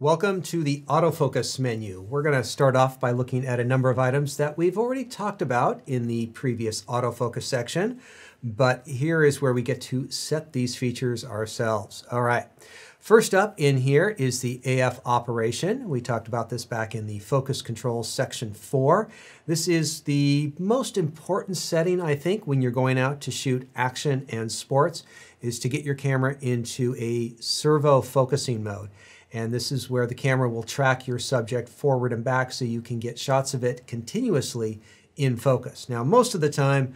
Welcome to the autofocus menu. We're going to start off by looking at a number of items that we've already talked about in the previous autofocus section, but here is where we get to set these features ourselves. All right. First up in here is the AF operation. We talked about this back in the focus controls section 4. This is the most important setting, I think, when you're going out to shoot action and sports, is to get your camera into a servo focusing mode. And this is where the camera will track your subject forward and back so you can get shots of it continuously in focus. Now, most of the time,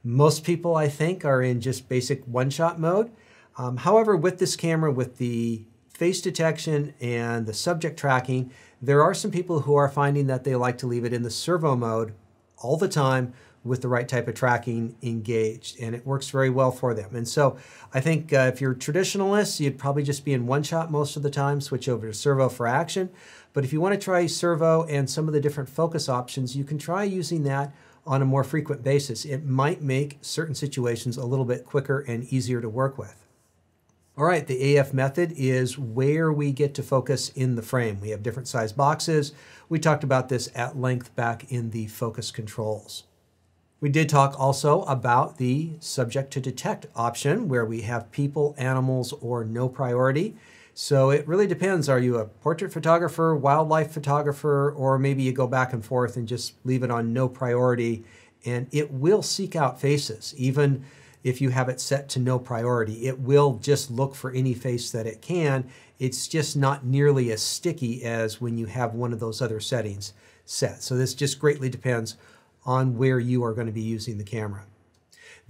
most people, I think, are in just basic one-shot mode. However, with this camera, with the face detection and the subject tracking, there are some people who are finding that they like to leave it in the servo mode all the time with the right type of tracking engaged, and it works very well for them. And so I think if you're traditionalists, you'd probably just be in one shot most of the time, switch over to servo for action. But if you want to try servo and some of the different focus options, you can try using that on a more frequent basis. It might make certain situations a little bit quicker and easier to work with. All right, the AF method is where we get to focus in the frame. We have different size boxes. We talked about this at length back in the focus controls. We did talk also about the subject to detect option, where we have people, animals, or no priority. So it really depends. Are you a portrait photographer, wildlife photographer, or maybe you go back and forth and just leave it on no priority, and it will seek out faces. Even if you have it set to no priority, it will just look for any face that it can. It's just not nearly as sticky as when you have one of those other settings set. So this just greatly depends on where you are going to be using the camera.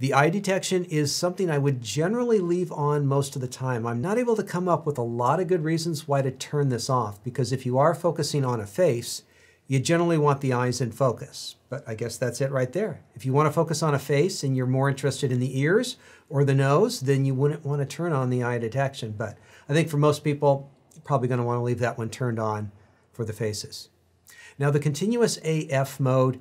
The eye detection is something I would generally leave on most of the time. I'm not able to come up with a lot of good reasons why to turn this off, because if you are focusing on a face, you generally want the eyes in focus. But I guess that's it right there. If you want to focus on a face and you're more interested in the ears or the nose, then you wouldn't want to turn on the eye detection. But I think for most people, you're probably going to want to leave that one turned on for the faces. Now, the continuous AF mode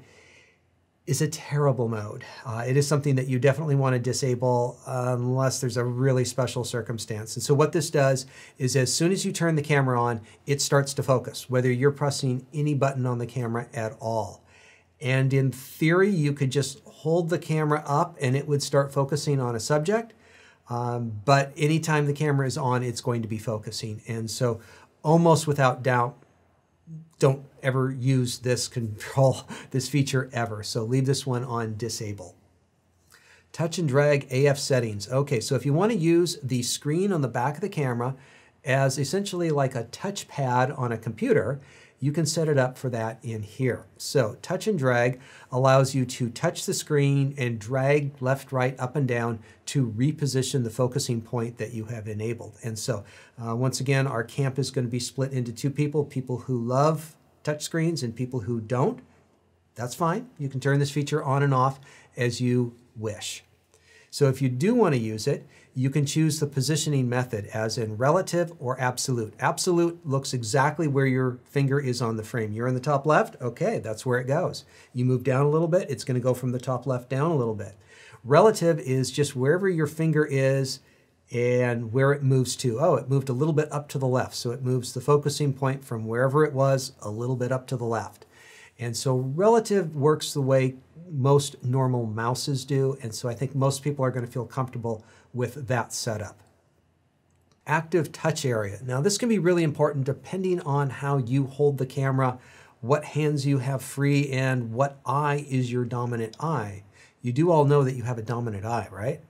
is a terrible mode. It is something that you definitely want to disable unless there's a really special circumstance. And so what this does is as soon as you turn the camera on, it starts to focus, whether you're pressing any button on the camera at all. And in theory, you could just hold the camera up and it would start focusing on a subject. But anytime the camera is on, it's going to be focusing. And so almost without doubt, don't ever use this this feature ever. So leave this one on disable. Touch and drag AF settings. Okay, so if you want to use the screen on the back of the camera as essentially like a touch pad on a computer, you can set it up for that in here. So touch and drag allows you to touch the screen and drag left, right, up and down to reposition the focusing point that you have enabled. And so once again, our camp is going to be split into two people who love touch screens and people who don't. That's fine. You can turn this feature on and off as you wish. So if you do want to use it, you can choose the positioning method as in relative or absolute. Absolute looks exactly where your finger is on the frame. You're in the top left, okay, that's where it goes. You move down a little bit, it's going to go from the top left down a little bit. Relative is just wherever your finger is and where it moves to. Oh, it moved a little bit up to the left, so it moves the focusing point from wherever it was a little bit up to the left. And so relative works the way most normal mouses do, and so I think most people are going to feel comfortable with that setup. Active touch area. Now this can be really important depending on how you hold the camera, what hands you have free, and what eye is your dominant eye. You do all know that you have a dominant eye, right?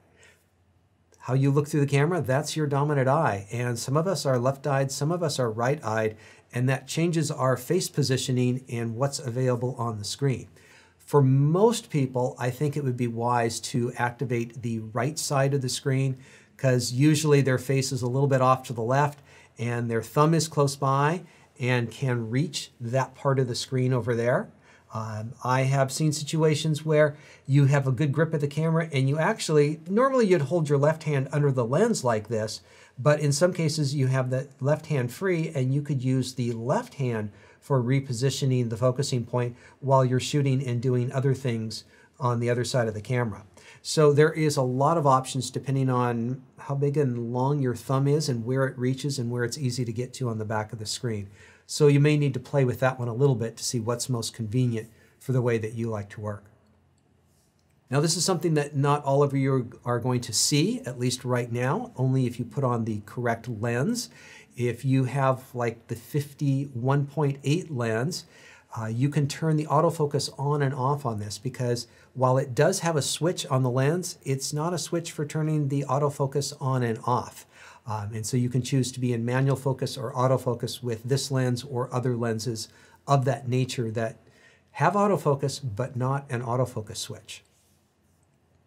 How you look through the camera, that's your dominant eye. And some of us are left-eyed, some of us are right-eyed, and that changes our face positioning and what's available on the screen. For most people, I think it would be wise to activate the right side of the screen because usually their face is a little bit off to the left and their thumb is close by and can reach that part of the screen over there. I have seen situations where you have a good grip of the camera and you actually, normally you'd hold your left hand under the lens like this, but in some cases you have the left hand free and you could use the left hand for repositioning the focusing point while you're shooting and doing other things on the other side of the camera. So there is a lot of options depending on how big and long your thumb is and where it reaches and where it's easy to get to on the back of the screen. So you may need to play with that one a little bit to see what's most convenient for the way that you like to work. Now this is something that not all of you are going to see, at least right now, only if you put on the correct lens. If you have like the 51.8 lens, you can turn the autofocus on and off on this, because while it does have a switch on the lens, it's not a switch for turning the autofocus on and off. And so you can choose to be in manual focus or autofocus with this lens or other lenses of that nature that have autofocus but not an autofocus switch.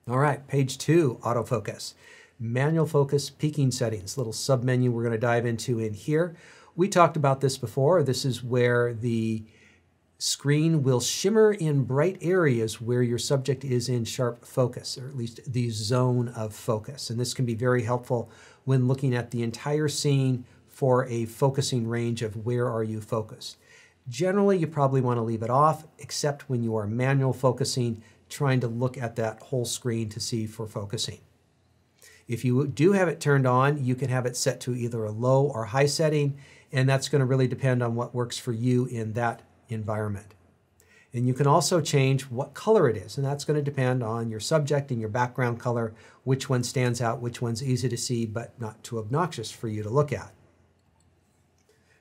All right, page 2, autofocus. Manual focus peaking settings, little submenu we're going to dive into in here. We talked about this before. This is where the screen will shimmer in bright areas where your subject is in sharp focus, or at least the zone of focus. And this can be very helpful when looking at the entire scene for a focusing range of where are you focused. Generally, you probably want to leave it off, except when you are manual focusing, trying to look at that whole screen to see for focusing. If you do have it turned on, you can have it set to either a low or high setting, and that's going to really depend on what works for you in that environment. And you can also change what color it is, and that's going to depend on your subject and your background color, which one stands out, which one's easy to see but not too obnoxious for you to look at.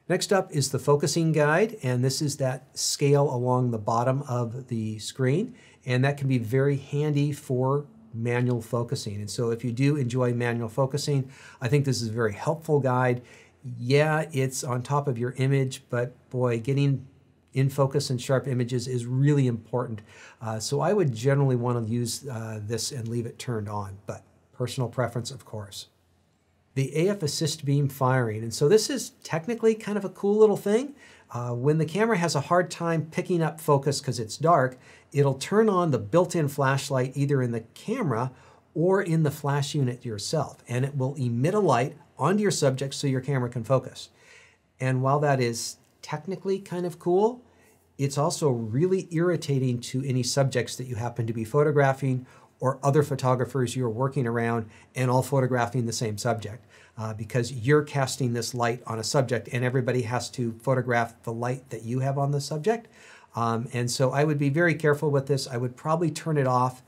Next up is the focusing guide, and this is that scale along the bottom of the screen, and that can be very handy for manual focusing. And so if you do enjoy manual focusing, I think this is a very helpful guide. Yeah, it's on top of your image, but boy, getting in focus and sharp images is really important. So I would generally want to use this and leave it turned on, but personal preference, of course. The AF assist beam firing. And so this is technically kind of a cool little thing. When the camera has a hard time picking up focus because it's dark, it'll turn on the built-in flashlight either in the camera or in the flash unit yourself, and it will emit a light onto your subject so your camera can focus. And while that is technically kind of cool, it's also really irritating to any subjects that you happen to be photographing or other photographers you're working around and all photographing the same subject, because you're casting this light on a subject and everybody has to photograph the light that you have on the subject. And so I would be very careful with this. I would probably turn it off.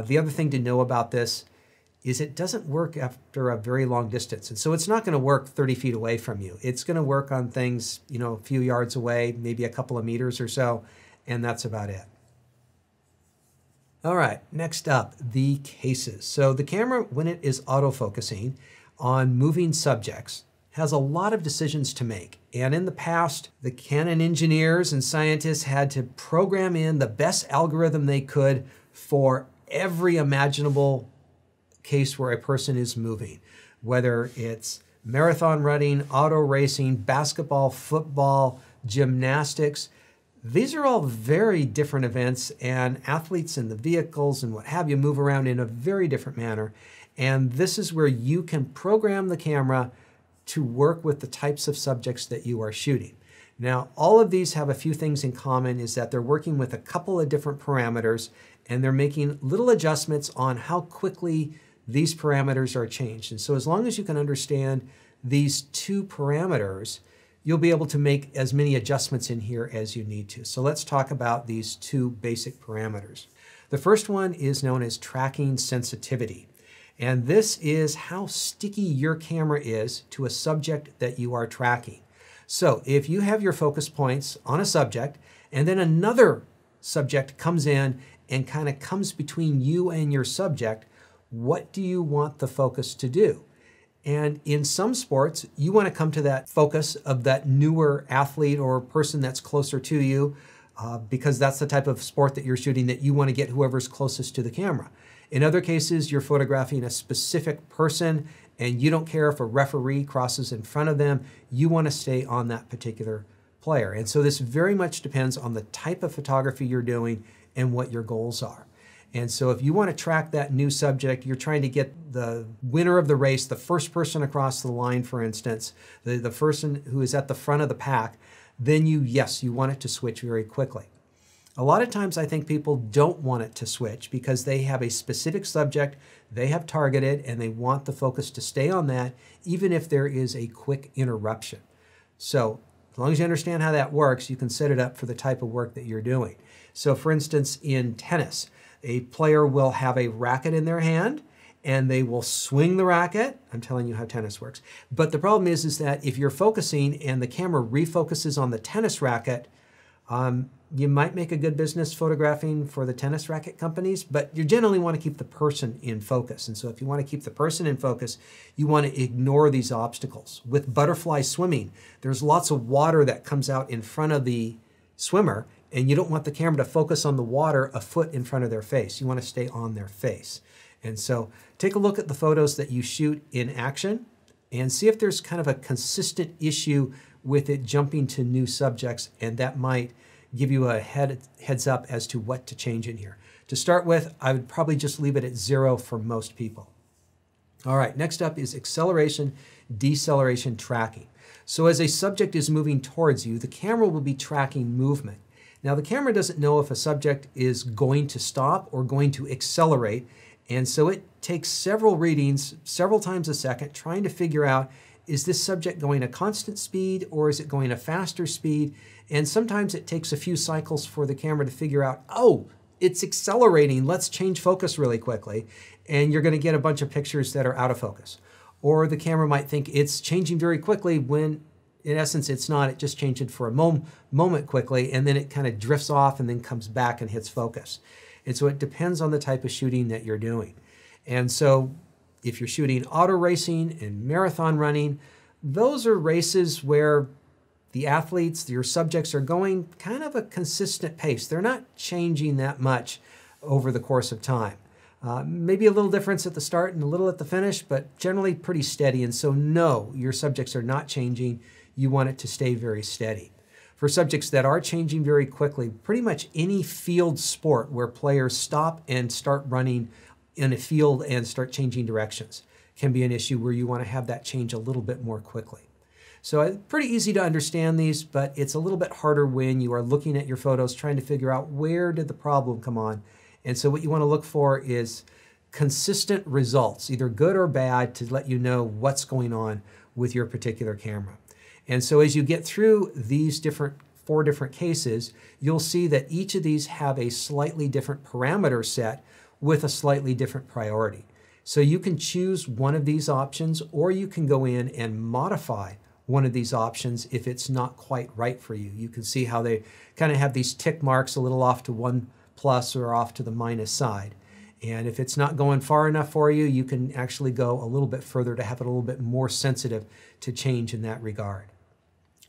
The other thing to know about this is it doesn't work after a very long distance. And so it's not going to work 30 feet away from you. It's going to work on things, you know, a few yards away, maybe a couple of meters or so, and that's about it. All right, next up, the cases. So the camera, when it is autofocusing on moving subjects, has a lot of decisions to make. And in the past, the Canon engineers and scientists had to program in the best algorithm they could for every imaginable case where a person is moving, whether it's marathon running, auto racing, basketball, football, gymnastics. These are all very different events, and athletes in the vehicles and what have you move around in a very different manner. And this is where you can program the camera to work with the types of subjects that you are shooting. Now, all of these have a few things in common, is that they're working with a couple of different parameters, and they're making little adjustments on how quickly these parameters are changed. And so as long as you can understand these two parameters, you'll be able to make as many adjustments in here as you need to. So let's talk about these two basic parameters. The first one is known as tracking sensitivity. And this is how sticky your camera is to a subject that you are tracking. So if you have your focus points on a subject and then another subject comes in and kind of comes between you and your subject, what do you want the focus to do? And in some sports, you want to come to that focus of that newer athlete or person that's closer to you, because that's the type of sport that you're shooting, that you want to get whoever's closest to the camera. In other cases, you're photographing a specific person and you don't care if a referee crosses in front of them. You want to stay on that particular player. And so this very much depends on the type of photography you're doing and what your goals are. And so if you want to track that new subject, you're trying to get the winner of the race, the first person across the line, for instance, the person who is at the front of the pack, then yes, you want it to switch very quickly. A lot of times I think people don't want it to switch because they have a specific subject they have targeted and they want the focus to stay on that even if there is a quick interruption. So as long as you understand how that works, you can set it up for the type of work that you're doing. So for instance, in tennis, a player will have a racket in their hand and they will swing the racket. I'm telling you how tennis works. But the problem is that if you're focusing and the camera refocuses on the tennis racket, you might make a good business photographing for the tennis racket companies, but you generally want to keep the person in focus. And so if you want to keep the person in focus, you want to ignore these obstacles. With butterfly swimming, there's lots of water that comes out in front of the swimmer, and you don't want the camera to focus on the water a foot in front of their face. You want to stay on their face. And so take a look at the photos that you shoot in action and see if there's kind of a consistent issue with it jumping to new subjects, and that might give you a heads up as to what to change in here. To start with, I would probably just leave it at 0 for most people. All right, next up is acceleration, deceleration tracking. So as a subject is moving towards you, the camera will be tracking movement. Now the camera doesn't know if a subject is going to stop or going to accelerate, and so it takes several readings, several times a second, trying to figure out, is this subject going a constant speed or is it going a faster speed? And sometimes it takes a few cycles for the camera to figure out, oh, it's accelerating, let's change focus really quickly. And you're going to get a bunch of pictures that are out of focus. Or the camera might think it's changing very quickly when in essence it's not, it just changed for a moment quickly, and then it kind of drifts off and then comes back and hits focus. And so it depends on the type of shooting that you're doing. And so if you're shooting auto racing and marathon running, those are races where the athletes, your subjects, are going kind of a consistent pace. They're not changing that much over the course of time. Maybe a little difference at the start and a little at the finish, but generally pretty steady. And so no, your subjects are not changing. You want it to stay very steady. For subjects that are changing very quickly, pretty much any field sport where players stop and start running in a field and start changing directions can be an issue where you want to have that change a little bit more quickly. So pretty easy to understand these, but it's a little bit harder when you are looking at your photos trying to figure out where did the problem come on. And so what you want to look for is consistent results, either good or bad, to let you know what's going on with your particular camera. And so as you get through these 4 different cases, you'll see that each of these have a slightly different parameter set with a slightly different priority. So you can choose one of these options, or you can go in and modify one of these options if it's not quite right for you. You can see how they kind of have these tick marks a little off to 1+ or off to the minus side. And if it's not going far enough for you, you can actually go a little bit further to have it a little bit more sensitive to change in that regard.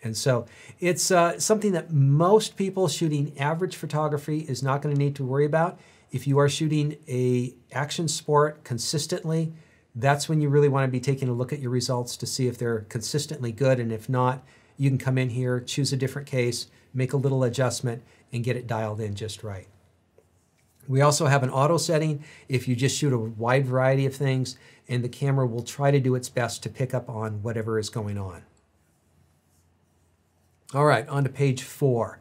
And so it's something that most people shooting average photography is not going to need to worry about. If you are shooting an action sport consistently, that's when you really want to be taking a look at your results to see if they're consistently good. And if not, you can come in here, choose a different case, make a little adjustment, and get it dialed in just right. We also have an auto setting if you just shoot a wide variety of things, and the camera will try to do its best to pick up on whatever is going on. All right, on to page 4,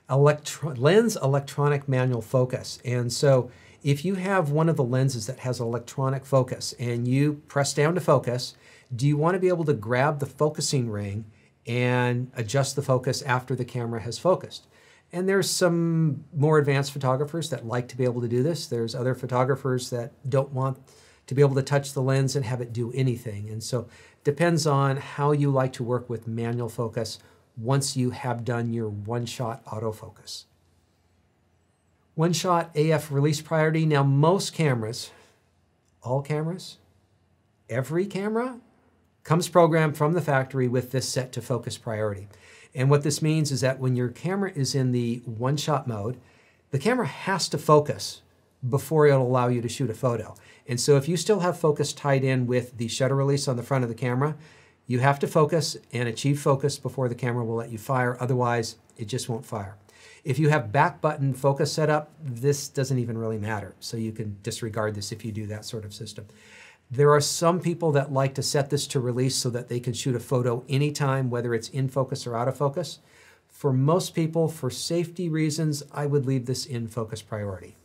lens electronic manual focus. And so if you have one of the lenses that has electronic focus and you press down to focus, do you want to be able to grab the focusing ring and adjust the focus after the camera has focused? And there's some more advanced photographers that like to be able to do this. There's other photographers that don't want to be able to touch the lens and have it do anything. And so it depends on how you like to work with manual focus once you have done your one-shot autofocus. One-shot AF release priority. Now most cameras, all cameras, every camera comes programmed from the factory with this set to focus priority. And what this means is that when your camera is in the one-shot mode, the camera has to focus before it'll allow you to shoot a photo. And so if you still have focus tied in with the shutter release on the front of the camera, you have to focus and achieve focus before the camera will let you fire. Otherwise, it just won't fire. If you have back button focus set up, this doesn't even really matter. So you can disregard this if you do that sort of system. There are some people that like to set this to release so that they can shoot a photo anytime, whether it's in focus or out of focus. For most people, for safety reasons, I would leave this in focus priority.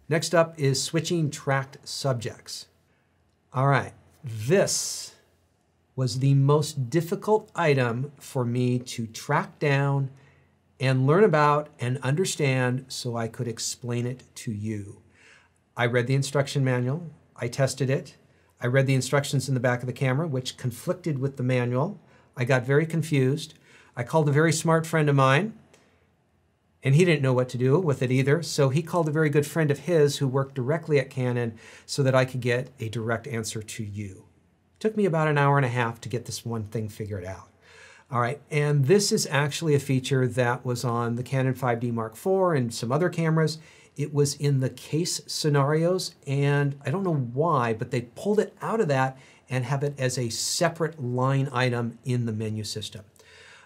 Next up is switching tracked subjects. All right, this was the most difficult item for me to track down and learn about and understand so I could explain it to you. I read the instruction manual, I tested it, I read the instructions in the back of the camera, which conflicted with the manual. I got very confused. I called a very smart friend of mine, and he didn't know what to do with it either, so he called a very good friend of his who worked directly at Canon so that I could get a direct answer to you. It took me about an hour and a half to get this one thing figured out. All right, and this is actually a feature that was on the Canon 5D Mark IV and some other cameras. It was in the case scenarios, and I don't know why, but they pulled it out of that and have it as a separate line item in the menu system.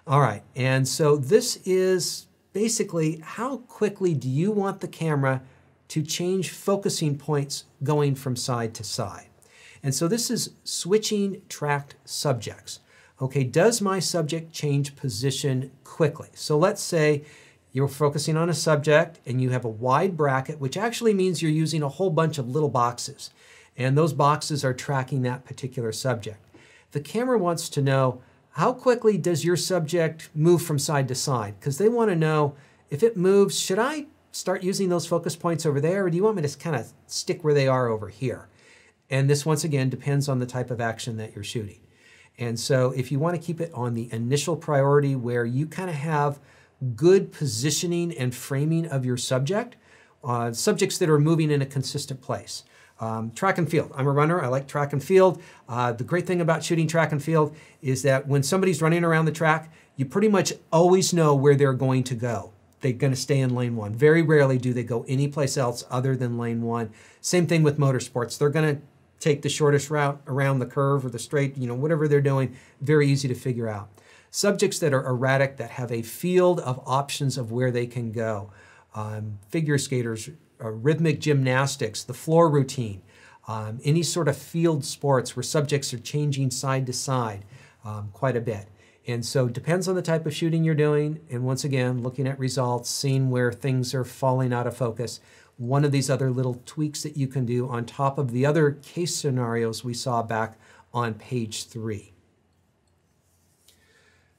All right, and so this is basically how quickly do you want the camera to change focusing points going from side to side. And so this is switching tracked subjects. Okay, does my subject change position quickly? So let's say you're focusing on a subject and you have a wide bracket, which actually means you're using a whole bunch of little boxes. And those boxes are tracking that particular subject. The camera wants to know how quickly does your subject move from side to side? Because they want to know if it moves, should I start using those focus points over there, or do you want me to kind of stick where they are over here? And this, once again, depends on the type of action that you're shooting. And so if you want to keep it on the initial priority where you kind of have good positioning and framing of your subject, subjects that are moving in a consistent place. Track and field. I'm a runner. I like track and field. The great thing about shooting track and field is that when somebody's running around the track, you pretty much always know where they're going to go. They're going to stay in lane one. Very rarely do they go anyplace else other than lane one. Same thing with motorsports. They're going to take the shortest route around the curve or the straight, whatever they're doing. Very easy to figure out. Subjects that are erratic, that have a field of options of where they can go. Figure skaters, rhythmic gymnastics, the floor routine, any sort of field sports where subjects are changing side to side quite a bit. And so it depends on the type of shooting you're doing. And once again, looking at results, seeing where things are falling out of focus. One of these other little tweaks that you can do on top of the other case scenarios we saw back on page 3.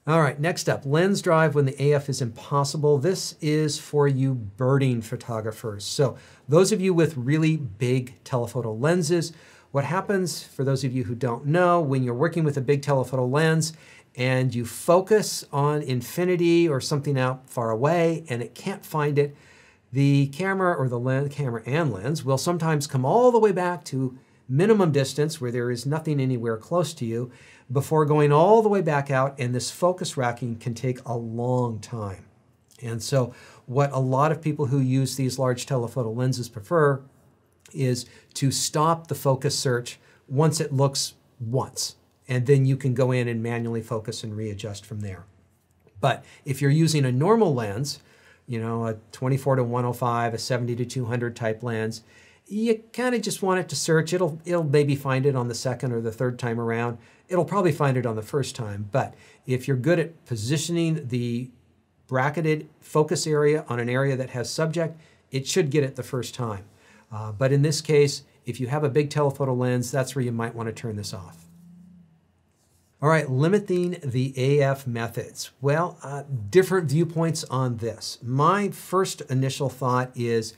All right, next up, lens drive when the AF is impossible. This is for you birding photographers. So those of you with really big telephoto lenses, what happens, for those of you who don't know, when you're working with a big telephoto lens and you focus on infinity or something out far away and it can't find it, the camera or the camera and lens will sometimes come all the way back to minimum distance where there is nothing anywhere close to you before going all the way back out, and this focus racking can take a long time. And so what a lot of people who use these large telephoto lenses prefer is to stop the focus search once it looks once, and then you can go in and manually focus and readjust from there. But if you're using a normal lens, a 24 to 105, a 70 to 200 type lens, you kind of just want it to search. It'll maybe find it on the second or the third time around. It'll probably find it on the first time. But if you're good at positioning the bracketed focus area on an area that has subject, it should get it the first time. But in this case, if you have a big telephoto lens, that's where you might want to turn this off. All right, limiting the AF methods. Well, different viewpoints on this. My first initial thought is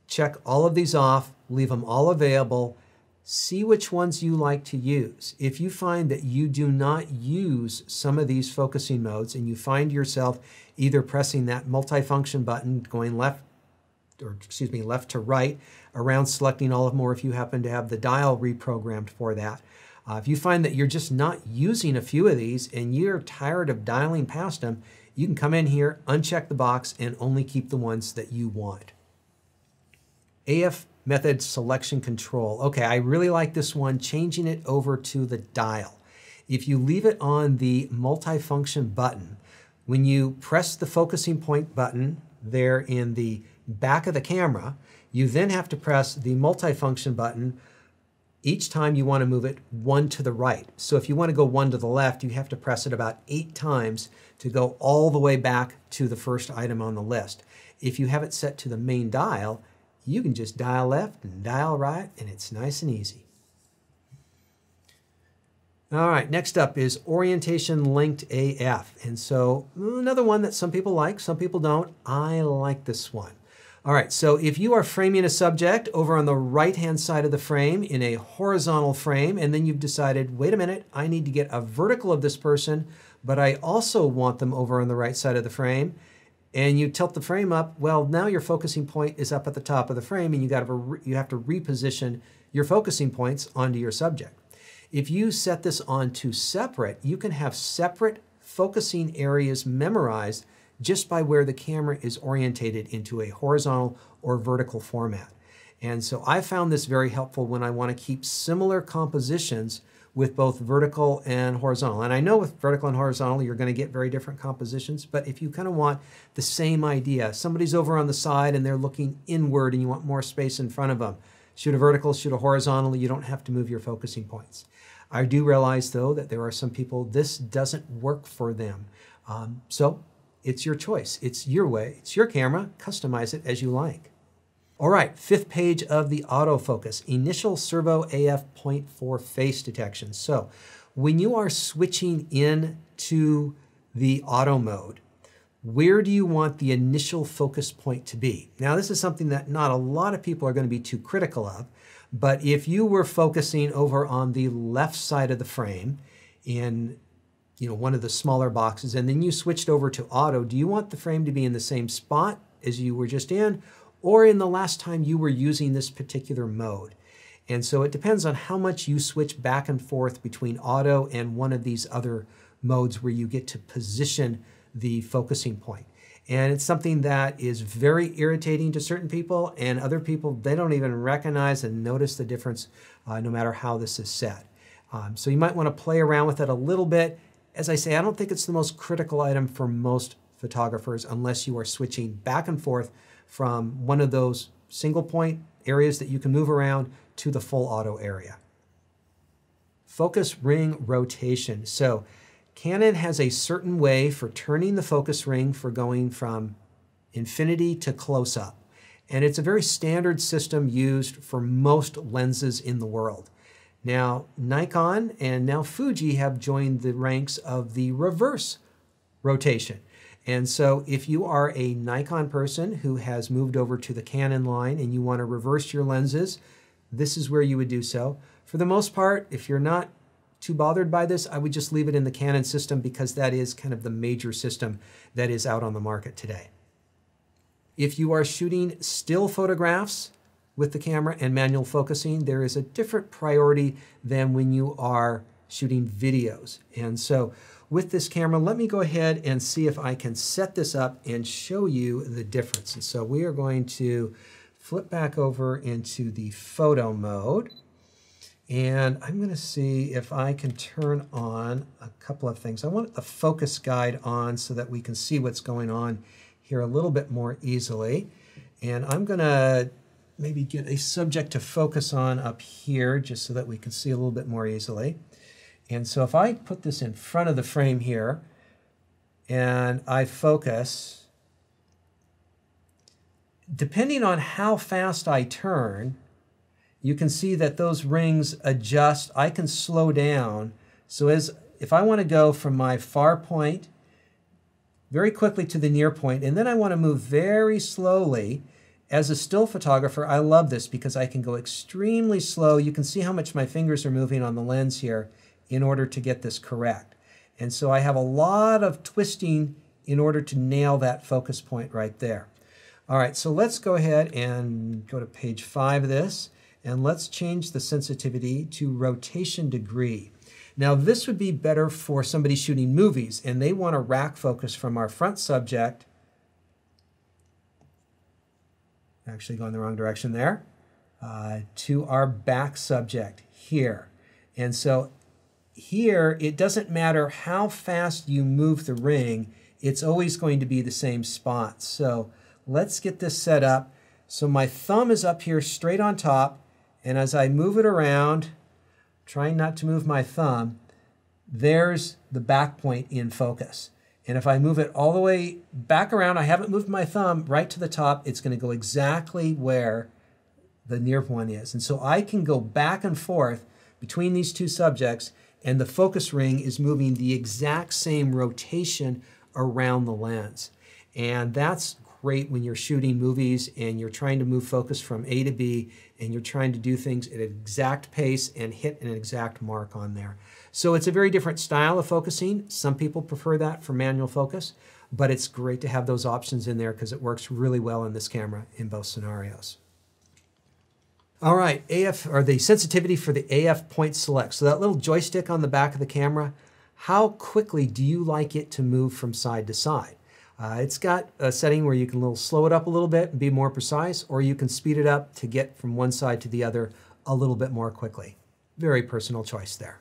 check all of these off, leave them all available, see which ones you like to use. If you find that you do not use some of these focusing modes and you find yourself either pressing that multifunction button going left to right around selecting all of them, or if you happen to have the dial reprogrammed for that, if you find that you're just not using a few of these and you're tired of dialing past them, you can come in here, uncheck the box, and only keep the ones that you want. AF method selection control. Okay, I really like this one, changing it over to the dial. If you leave it on the multifunction button, when you press the focusing point button there in the back of the camera, you then have to press the multifunction button Each time you want to move it 1 to the right. So if you want to go 1 to the left, you have to press it about 8 times to go all the way back to the first item on the list. If you have it set to the main dial, you can just dial left and dial right, and it's nice and easy. All right, next up is orientation linked AF. And so another one that some people like, some people don't. I like this one. All right, so if you are framing a subject over on the right-hand side of the frame in a horizontal frame, and then you've decided, wait a minute, I need to get a vertical of this person, but I also want them over on the right side of the frame, and you tilt the frame up, well, now your focusing point is up at the top of the frame, and you have to reposition your focusing points onto your subject. If you set this on to separate, you can have separate focusing areas memorized just by where the camera is orientated into a horizontal or vertical format. And so I found this very helpful when I want to keep similar compositions with both vertical and horizontal. And I know with vertical and horizontal, you're going to get very different compositions, but if you kind of want the same idea, somebody's over on the side and they're looking inward and you want more space in front of them, shoot a vertical, shoot a horizontal, you don't have to move your focusing points. I do realize, though, that there are some people this doesn't work for them. So it's your choice. It's your way. It's your camera. Customize it as you like. All right, 5th page of the autofocus, initial servo AF point for face detection. So when you are switching in to the auto mode, where do you want the initial focus point to be? Now, this is something that not a lot of people are going to be too critical of, but if you were focusing over on the left side of the frame in one of the smaller boxes, and then you switched over to auto, do you want the frame to be in the same spot as you were just in, or in the last time you were using this particular mode? And so it depends on how much you switch back and forth between auto and one of these other modes where you get to position the focusing point. And it's something that is very irritating to certain people, and other people, they don't even recognize and notice the difference no matter how this is set. So you might want to play around with it a little bit. As I say, I don't think it's the most critical item for most photographers unless you are switching back and forth from one of those single point areas that you can move around to the full auto area. Focus ring rotation. So Canon has a certain way for turning the focus ring for going from infinity to close-up. And it's a very standard system used for most lenses in the world. Now, Nikon and now Fuji have joined the ranks of the reverse rotation. And so if you are a Nikon person who has moved over to the Canon line and you want to reverse your lenses, this is where you would do so. For the most part, if you're not too bothered by this, I would just leave it in the Canon system because that is kind of the major system that is out on the market today. If you are shooting still photographs with the camera and manual focusing, there is a different priority than when you are shooting videos. And so with this camera, let me go ahead and see if I can set this up and show you the difference. And so we are going to flip back over into the photo mode. And I'm going to see if I can turn on a couple of things. I want the focus guide on so that we can see what's going on here a little bit more easily. And I'm going to maybe get a subject to focus on up here just so that we can see a little bit more easily. And so if I put this in front of the frame here and I focus, depending on how fast I turn, you can see that those rings adjust. I can slow down. So if I want to go from my far point very quickly to the near point, and then I want to move very slowly, as a still photographer, I love this because I can go extremely slow. You can see how much my fingers are moving on the lens here in order to get this correct. And so I have a lot of twisting in order to nail that focus point right there. All right, so let's go ahead and go to page 5 of this, and let's change the sensitivity to rotation degree. Now this would be better for somebody shooting movies, and they want to rack focus from our front subject, actually going the wrong direction there, to our back subject here. And so here, it doesn't matter how fast you move the ring, it's always going to be the same spot. So let's get this set up. So my thumb is up here straight on top, And as I move it around, trying not to move my thumb, there's the back point in focus. And if I move it all the way back around, I haven't moved my thumb right to the top, it's going to go exactly where the near one is. And so I can go back and forth between these two subjects, and the focus ring is moving the exact same rotation around the lens. And that's great when you're shooting movies and you're trying to move focus from A to B, and you're trying to do things at an exact pace and hit an exact mark on there. So it's a very different style of focusing. Some people prefer that for manual focus, but it's great to have those options in there because it works really well in this camera in both scenarios. All right, the sensitivity for the AF point select. So that little joystick on the back of the camera, how quickly do you like it to move from side to side? It's got a setting where you can slow it up a little bit and be more precise, or you can speed it up to get from one side to the other a little bit more quickly. Very personal choice there.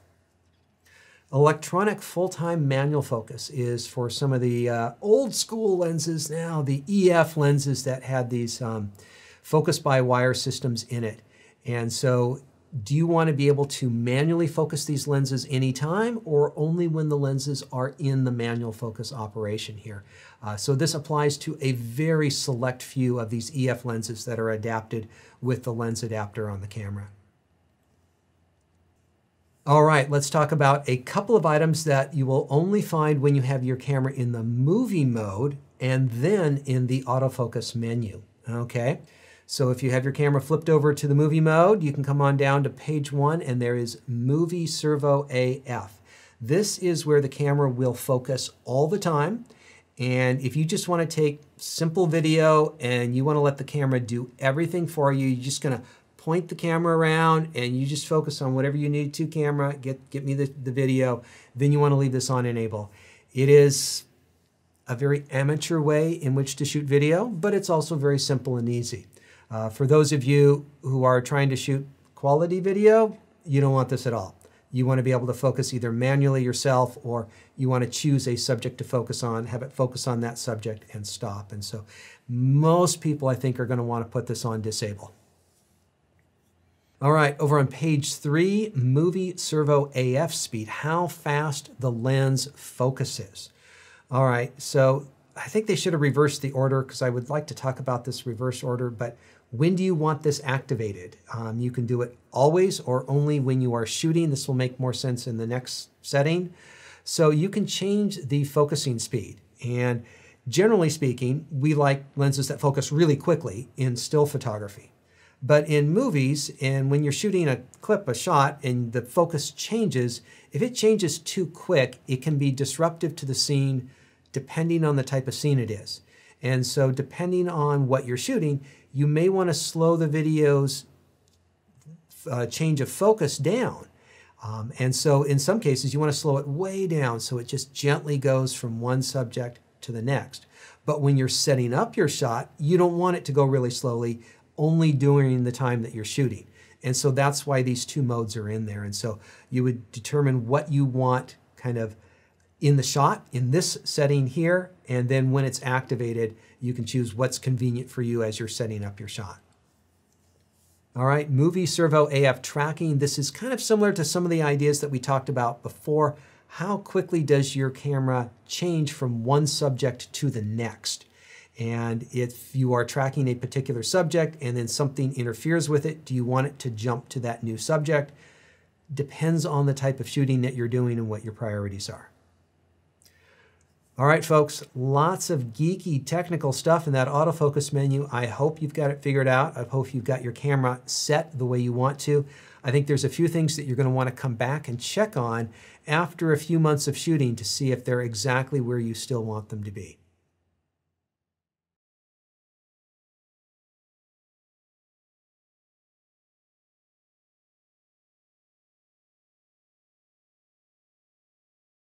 Electronic full-time manual focus is for some of the old school lenses now, the EF lenses that had these focus by wire systems in it. And so do you want to be able to manually focus these lenses anytime, or only when the lenses are in the manual focus operation here? So this applies to a very select few of these EF lenses that are adapted with the lens adapter on the camera. All right, let's talk about a couple of items that you will only find when you have your camera in the movie mode and then in the autofocus menu, okay? So if you have your camera flipped over to the movie mode, you can come on down to page 1, and there is Movie Servo AF. This is where the camera will focus all the time. And if you just want to take simple video and you want to let the camera do everything for you, you're just going to point the camera around and you just focus on whatever you need to camera, get me the video, then you want to leave this on enable. It is a very amateur way in which to shoot video, but it's also very simple and easy. For those of you who are trying to shoot quality video, you don't want this at all. You want to be able to focus either manually yourself, or you want to choose a subject to focus on, have it focus on that subject and stop. And so most people, I think, are going to want to put this on disable. All right, over on page 3, Movie Servo AF speed, how fast the lens focuses. All right, so I think they should have reversed the order, because I would like to talk about this reverse order, but when do you want this activated? You can do it always or only when you are shooting. This will make more sense in the next setting. So you can change the focusing speed. And generally speaking, we like lenses that focus really quickly in still photography. But in movies, and when you're shooting a clip, a shot, and the focus changes, if it changes too quick, it can be disruptive to the scene depending on the type of scene it is. And so depending on what you're shooting, you may want to slow the video's change of focus down. And so in some cases, you want to slow it way down so it just gently goes from one subject to the next. But when you're setting up your shot, you don't want it to go really slowly, only during the time that you're shooting. And so that's why these two modes are in there. And so you would determine what you want kind of in the shot, in this setting here, and then when it's activated, you can choose what's convenient for you as you're setting up your shot. All right, Movie Servo AF tracking. This is kind of similar to some of the ideas that we talked about before. How quickly does your camera change from one subject to the next? And if you are tracking a particular subject and then something interferes with it, do you want it to jump to that new subject? Depends on the type of shooting that you're doing and what your priorities are. All right, folks, lots of geeky technical stuff in that autofocus menu. I hope you've got it figured out. I hope you've got your camera set the way you want to. I think there's a few things that you're going to want to come back and check on after a few months of shooting to see if they're exactly where you still want them to be.